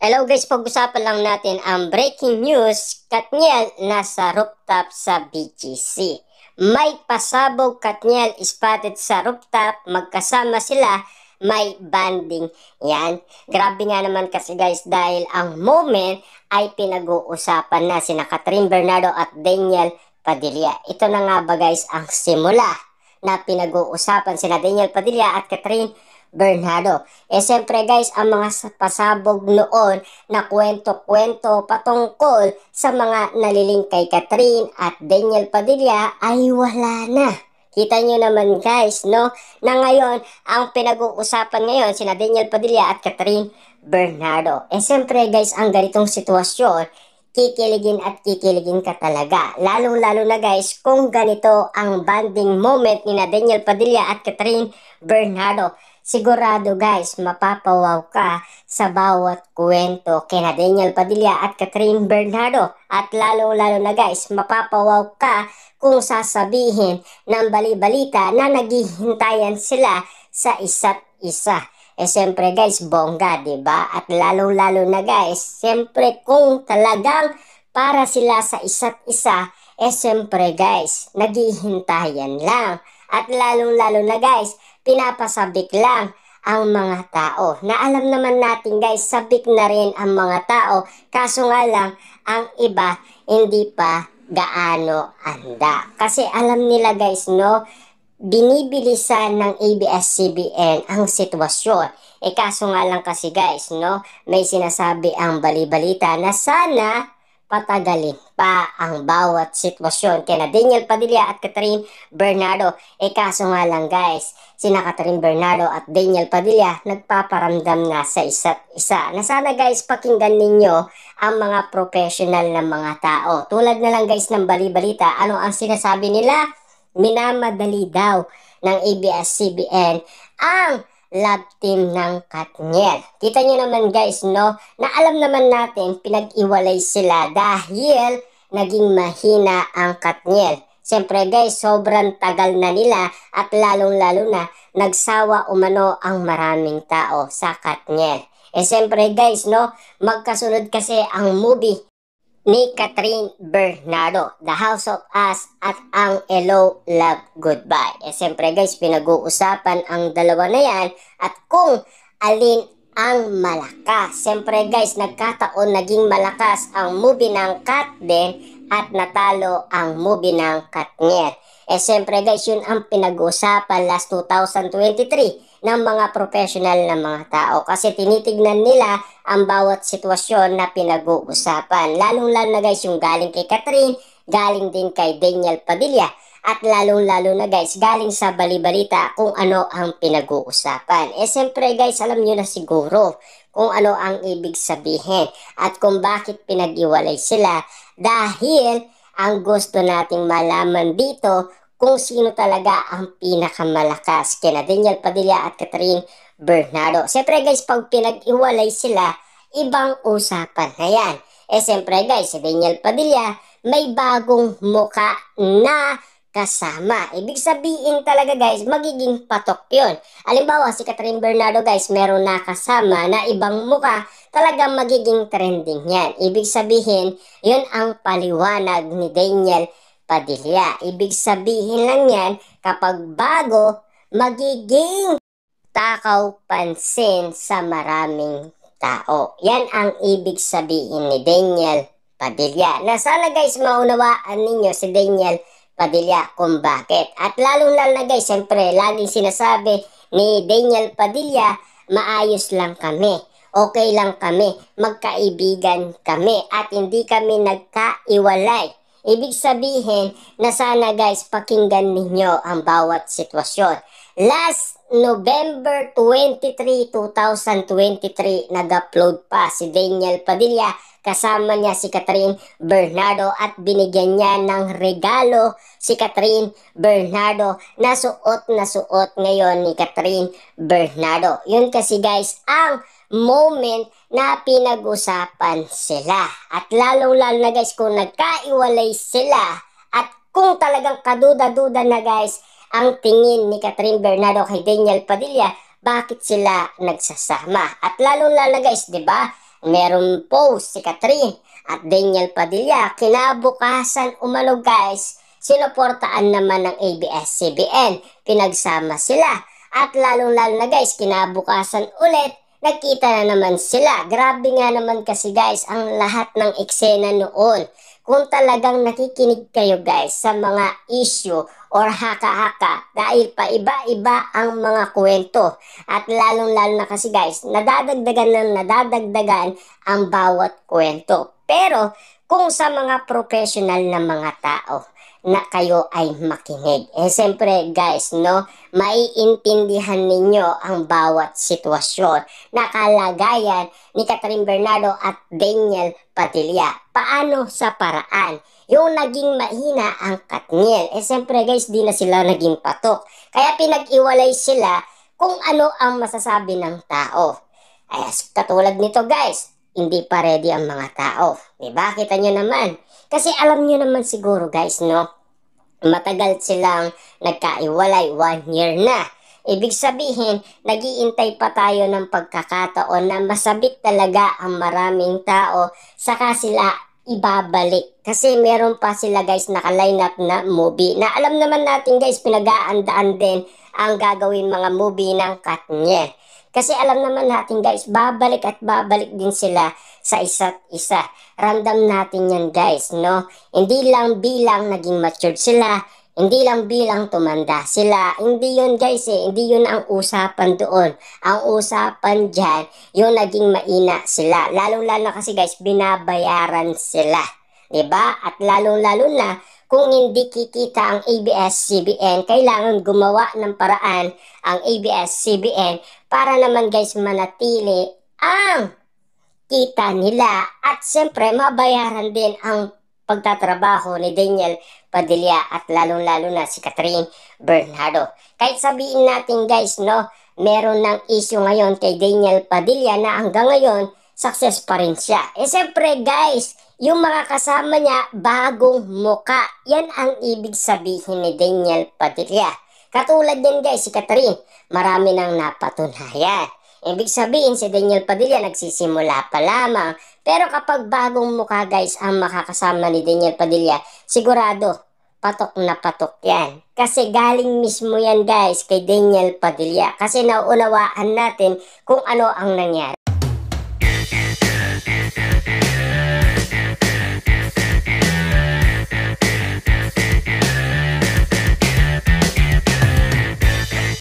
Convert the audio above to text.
Hello guys, pag-usapan lang natin ang breaking news. Katniel nasa rooftop sa BGC. May pasabog Katniel spotted sa rooftop. Magkasama sila, may banding. Yan. Grabe nga naman kasi guys dahil ang moment ay pinag-uusapan na sina Catherine Bernardo at Daniel Padilla. Ito na nga ba guys ang simula na pinag-uusapan sina Daniel Padilla at Catherine Bernardo. Siyempre guys, ang mga pasabog noon na kwento-kwento patungkol sa mga naliling kay Catherine at Daniel Padilla ay wala na. Kita nyo naman guys, no? Na ngayon, ang pinag-uusapan ngayon sina Daniel Padilla at Catherine Bernardo. Siyempre guys, ang ganitong sitwasyon, kikiligin at kikiligin ka talaga. Lalo-lalo na guys, kung ganito ang bonding moment ni na Daniel Padilla at Catherine Bernardo. Sigurado guys, mapapawaw ka sa bawat kwento kina Daniel Padilla at Catherine Bernardo. At lalo-lalo na guys, mapapawaw ka kung sasabihin ng bali-balita na naghihintayan sila sa isa't isa. Siyempre guys, bongga, diba? At lalo-lalo na guys, siyempre kung talagang para sila sa isa't isa, siyempre guys, naghihintayan lang. At lalong-lalo na guys, pinapasabik lang ang mga tao. Na alam naman natin guys, sabik na rin ang mga tao. Kaso nga lang, ang iba hindi pa gaano handa. Kasi alam nila guys, no, binibilisan ng ABS-CBN ang sitwasyon. Kaso nga lang kasi guys, no, may sinasabi ang bali-balita na sana patagalin pa ang bawat sitwasyon kina Daniel Padilla at Catherine Bernardo. Kaso nga lang guys, sina Catherine Bernardo at Daniel Padilla nagpaparamdam na sa isa't isa. Na sana guys, pakinggan ninyo ang mga professional na mga tao. Tulad na lang guys ng bali-balita, ano ang sinasabi nila? Minamadali daw ng ABS-CBN ang love team ng Katniel. Kita nyo naman guys, no, na alam naman natin pinag-iwalay sila dahil naging mahina ang Katniel. Siyempre guys, sobrang tagal na nila at lalong-lalo na nagsawa umano ang maraming tao sa Katniel. Siyempre guys, no, magkasunod kasi ang movie ni Catherine Bernardo, The House of Us at ang Hello, Love, Goodbye. Siyempre guys, pinag-uusapan ang dalawa na yan at kung alin ang malakas. Siyempre guys, nagkataon naging malakas ang movie ng Kat din at natalo ang movie ng Katniel. Siyempre guys, yun ang pinag-uusapan last 2023 ng mga professional na mga tao kasi tinitignan nila ang bawat sitwasyon na pinag-uusapan. Lalong-lalo na guys yung galing kay Catherine, galing din kay Daniel Padilla at lalong-lalo na guys galing sa bali-balita kung ano ang pinag-uusapan. Siyempre guys, alam nyo na siguro kung ano ang ibig sabihin at kung bakit pinag-iwalay sila dahil ang gusto nating malaman dito kung sino talaga ang pinakamalakas kina Daniel Padilla at Catherine Bernardo. Siyempre guys, pag pinag-iwalay sila, ibang usapan na yan. Siyempre guys, si Daniel Padilla may bagong muka na kasama. Ibig sabihin talaga guys, magiging patok yun. Halimbawa, si Catherine Bernardo guys, meron na kasama na ibang muka, talagang magiging trending yan. Ibig sabihin, yun ang paliwanag ni Daniel Padilla. Ibig sabihin lang yan, kapag bago, magiging takaw pansin sa maraming tao. Yan ang ibig sabihin ni Daniel Padilla. Na sana guys, maunawaan ninyo si Daniel Padilla kung bakit. At lalong-lalo na guys, siyempre, laging sinasabi ni Daniel Padilla, maayos lang kami. Okay lang kami. Magkaibigan kami. At hindi kami nagkaiwalay. Ibig sabihin na sana guys, pakinggan ninyo ang bawat sitwasyon. Last November 23, 2023, nag-upload pa si Daniel Padilla. Kasama niya si Catherine Bernardo at binigyan niya ng regalo si Catherine Bernardo na suot ngayon ni Catherine Bernardo. Yun kasi guys, ang moment na pinag-usapan sila. At lalong-lalo na guys, kung nagkaiwalay sila at kung talagang kaduda-duda na guys ang tingin ni Catherine Bernardo kay Daniel Padilla, bakit sila nagsasama? At lalong-lalo na guys, 'di ba? meron post si Catherine at Daniel Padilla. Kinabukasan umano guys, sinuportaan naman ng ABS-CBN. Pinagsama sila. At lalong-lalo na guys, kinabukasan ulit, nagkita na naman sila. Grabe nga naman kasi guys, ang lahat ng eksena noon. Kung talagang nakikinig kayo guys sa mga issue or haka-haka, dahil pa iba-iba ang mga kwento. At lalong-lalo na kasi guys, nadadagdagan ang bawat kwento. Pero kung sa mga professional na mga tao na kayo ay makinig, siyempre guys, no, maiintindihan ninyo ang bawat sitwasyon na kalagayan ni Catherine Bernardo at Daniel Padilla. Paano sa paraan? Yung naging mahina ang Katniel, siyempre guys, di na sila naging patok. Kaya pinag-iwalay sila kung ano ang masasabi ng tao. Ay, katulad nito guys, hindi pa ready ang mga tao. Diba? Kita nyo naman. Kasi alam nyo naman siguro guys, no? Matagal silang nagkaiwalay, 1 year na. Ibig sabihin, nag-iintay pa tayo ng pagkakataon na masabik talaga ang maraming tao, saka sila ibabalik. Kasi meron pa sila guys naka-line up na movie na alam naman natin guys, pinag-aandaan din ang gagawin mga movie ng Katniel. Kasi alam naman natin guys, babalik at babalik din sila sa isa't isa. Random natin yan guys, no? Hindi lang bilang naging matured sila, hindi lang bilang tumanda sila. Hindi yun guys hindi yun ang usapan doon. Ang usapan dyan, yung naging maina sila. Lalong-lalo kasi guys, binabayaran sila. Diba? At lalong-lalo na, kung hindi kikita ang ABS-CBN, kailangan gumawa ng paraan ang ABS-CBN para naman guys manatili ang kita nila at siyempre mabayaran din ang pagtatrabaho ni Daniel Padilla at lalong-lalo na si Catherine Bernardo. Kahit sabihin natin guys, no, meron ng issue ngayon kay Daniel Padilla na hanggang ngayon success pa rin siya. Siyempre guys, yung mga kasama niya, bagong muka. Yan ang ibig sabihin ni Daniel Padilla. Katulad din guys, si Catherine, marami nang napatunayan. Ibig sabihin, si Daniel Padilla nagsisimula pa lamang. Pero kapag bagong mukha guys, ang makakasama ni Daniel Padilla, sigurado, patok na patok yan. Kasi galing mismo yan guys kay Daniel Padilla. Kasi naunawaan natin kung ano ang nangyari.